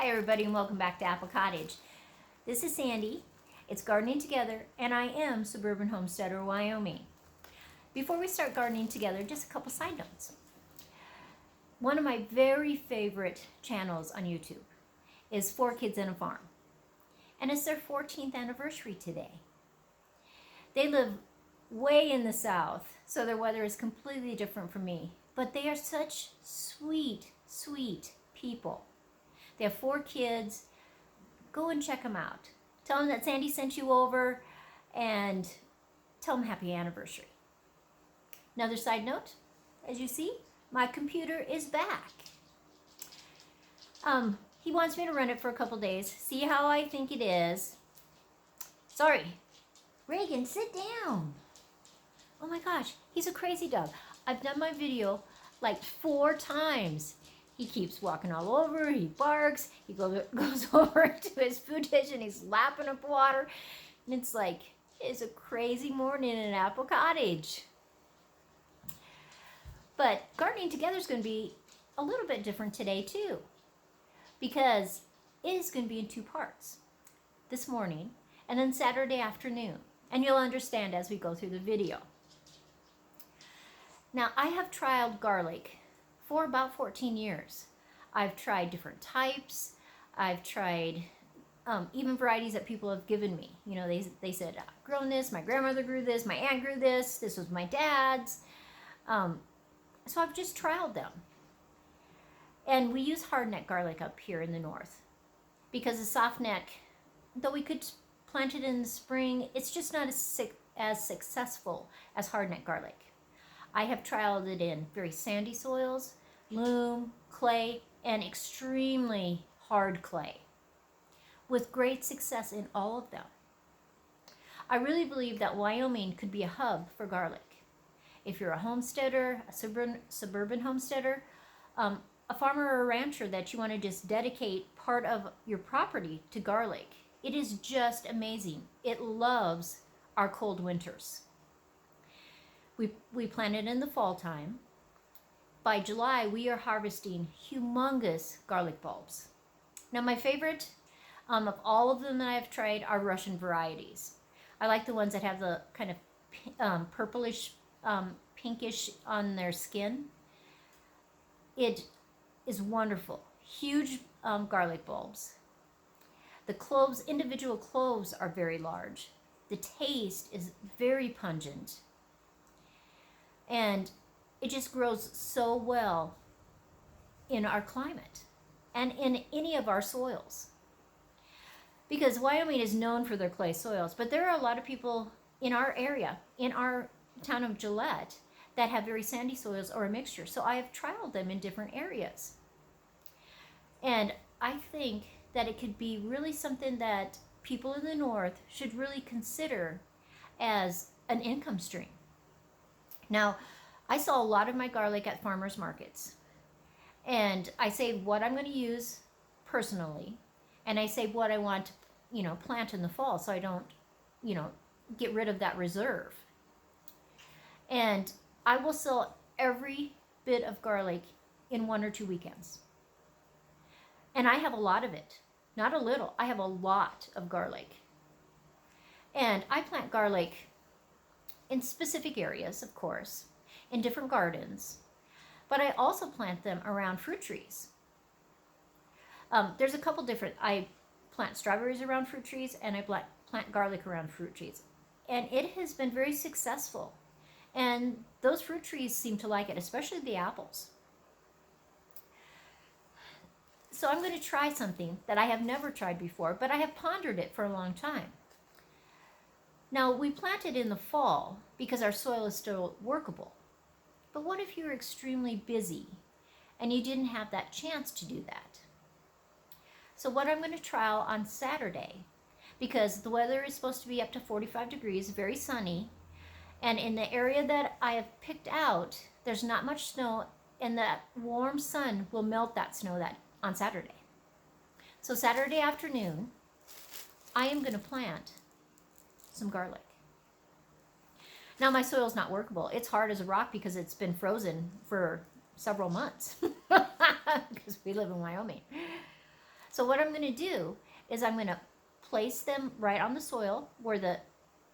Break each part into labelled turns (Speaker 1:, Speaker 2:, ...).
Speaker 1: Hi everybody and welcome back to Apple Cottage. This is Sandy. It's Gardening Together and I am Suburban Homesteader, Wyoming. Before we start gardening together, just a couple side notes. One of my very favorite channels on YouTube is 4 Kids and a Farm. And it's their 14th anniversary today. They live way in the south, so their weather is completely different from me. But they are such sweet, sweet people. They have 4 kids. Go and check them out. Tell them that Sandy sent you over and tell them happy anniversary. Another side note, as you see, my computer is back. He wants me to run it for a couple days, see how I think it is. Sorry, Reagan, sit down. Oh my gosh, he's a crazy dog. I've done my video like 4 times. He keeps walking all over, he barks, he goes over to his food dish and he's lapping up water. And it's like, it's a crazy morning in Apple Cottage. But gardening together is going to be a little bit different today too. Because it is going to be in 2 parts. This morning and then Saturday afternoon. And you'll understand as we go through the video. Now I have trialed garlic for about 14 years. I've tried different types. I've tried even varieties that people have given me. You know, they said, I've grown this, my grandmother grew this, my aunt grew this was my dad's. So I've just trialed them. And we use hardneck garlic up here in the north because the softneck, though we could plant it in the spring, it's just not as successful as hardneck garlic. I have trialed it in very sandy soils, loam, clay, and extremely hard clay, with great success in all of them. I really believe that Wyoming could be a hub for garlic. If you're a homesteader, a suburban homesteader, a farmer or a rancher that you want to just dedicate part of your property to garlic, it is just amazing. It loves our cold winters. We plant it in the fall time. By July, we are harvesting humongous garlic bulbs. Now, my favorite of all of them that I've tried are Russian varieties. I like the ones that have the kind of purplish, pinkish on their skin. It is wonderful. Huge garlic bulbs. The cloves, individual cloves, are very large. The taste is very pungent. And it just grows so well in our climate and in any of our soils. Because Wyoming is known for their clay soils, but there are a lot of people in our area, in our town of Gillette, that have very sandy soils or a mixture. So I have trialed them in different areas. And I think that it could be really something that people in the north should really consider as an income stream. Now, I sell a lot of my garlic at farmers markets. And I say what I'm going to use personally. And I say what I want to, plant in the fall so I don't, get rid of that reserve. And I will sell every bit of garlic in 1 or 2 weekends. And I have a lot of it. Not a little. I have a lot of garlic. And I plant garlic in specific areas, of course, in different gardens. But I also plant them around fruit trees. There's a couple different. I plant strawberries around fruit trees, and I plant garlic around fruit trees. And it has been very successful. And those fruit trees seem to like it, especially the apples. So I'm going to try something that I have never tried before, but I have pondered it for a long time. Now, we plant it in the fall because our soil is still workable. But what if you're extremely busy and you didn't have that chance to do that? So what I'm going to trial on Saturday, because the weather is supposed to be up to 45 degrees, very sunny, and in the area that I have picked out, there's not much snow, and that warm sun will melt that snow on Saturday. So Saturday afternoon, I am going to plant some garlic. Now my soil's not workable. It's hard as a rock because it's been frozen for several months because we live in Wyoming. So what I'm going to do is I'm going to place them right on the soil where the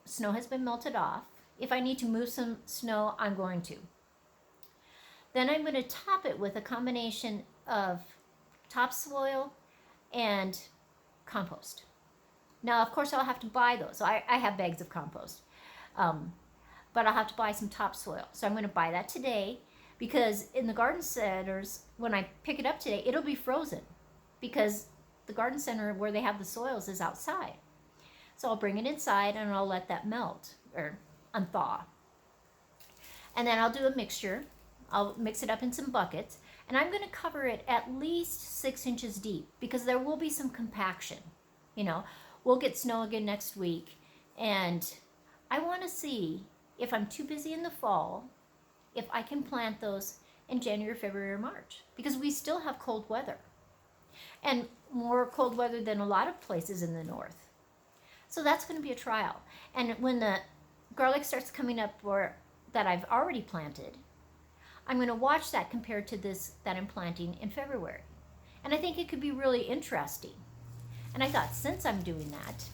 Speaker 1: snow has been melted off. If I need to move some snow, I'm going to. Then I'm going to top it with a combination of topsoil and compost. Now, of course, I'll have to buy those. So I have bags of compost, but I'll have to buy some topsoil. So I'm going to buy that today, because in the garden centers, when I pick it up today, it'll be frozen, because the garden center where they have the soils is outside. So I'll bring it inside and I'll let that melt or unthaw. And then I'll do a mixture. I'll mix it up in some buckets, and I'm going to cover it at least 6 inches deep, because there will be some compaction. You know, we'll get snow again next week, and I want to see if I'm too busy in the fall, if I can plant those in January, February, or March, because we still have cold weather, and more cold weather than a lot of places in the north. So that's going to be a trial. And when the garlic starts coming up that I've already planted, I'm going to watch that compared to this that I'm planting in February. And I think it could be really interesting. And I thought, since I'm doing that,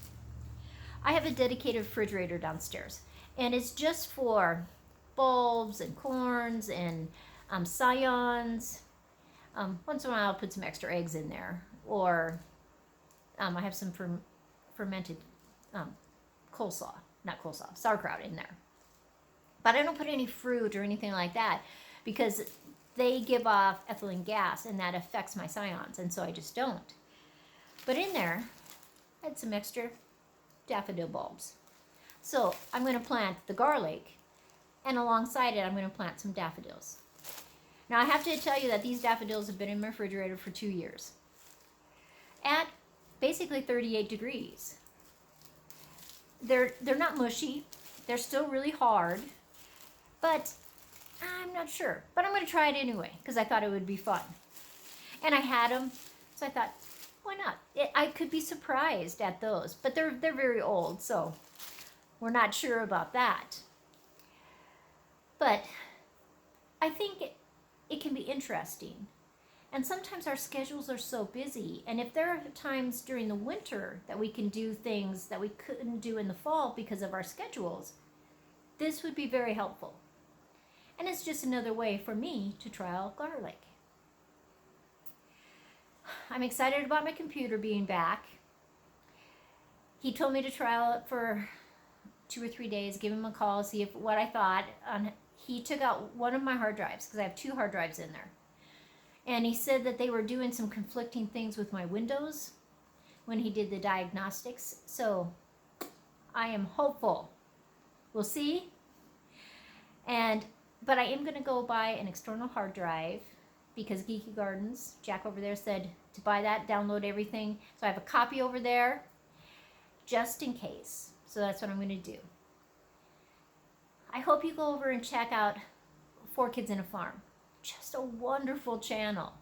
Speaker 1: I have a dedicated refrigerator downstairs. And it's just for bulbs and corns and scions. Once in a while I'll put some extra eggs in there. Or I have some fermented sauerkraut in there. But I don't put any fruit or anything like that, because they give off ethylene gas and that affects my scions, and so I just don't. But in there, I had some extra daffodil bulbs. So I'm going to plant the garlic, and alongside it I'm going to plant some daffodils. Now I have to tell you that these daffodils have been in my refrigerator for 2 years at basically 38 degrees. They're not mushy. They're still really hard, but I'm not sure. But I'm going to try it anyway, because I thought it would be fun. And I had them, so I thought, why not? I could be surprised at those, but they're very old, so we're not sure about that. But I think it can be interesting. And sometimes our schedules are so busy, and if there are times during the winter that we can do things that we couldn't do in the fall because of our schedules, this would be very helpful. And it's just another way for me to trial garlic. I'm excited about my computer being back. He told me to trial it for 2 or 3 days, give him a call, see what I thought. He took out one of my hard drives, because I have 2 hard drives in there. And he said that they were doing some conflicting things with my Windows when he did the diagnostics. So I am hopeful. We'll see. But I am going to go buy an external hard drive, because Geeky Gardens, Jack over there, said to buy that, download everything. So I have a copy over there just in case. So that's what I'm going to do. I hope you go over and check out 4 Kids in a Farm. Just a wonderful channel.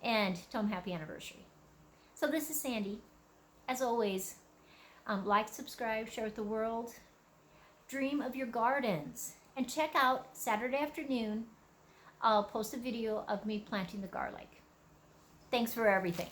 Speaker 1: And tell them happy anniversary. So this is Sandy. As always, like, subscribe, share with the world. Dream of your gardens. And check out Saturday afternoon. I'll post a video of me planting the garlic. Thanks for everything.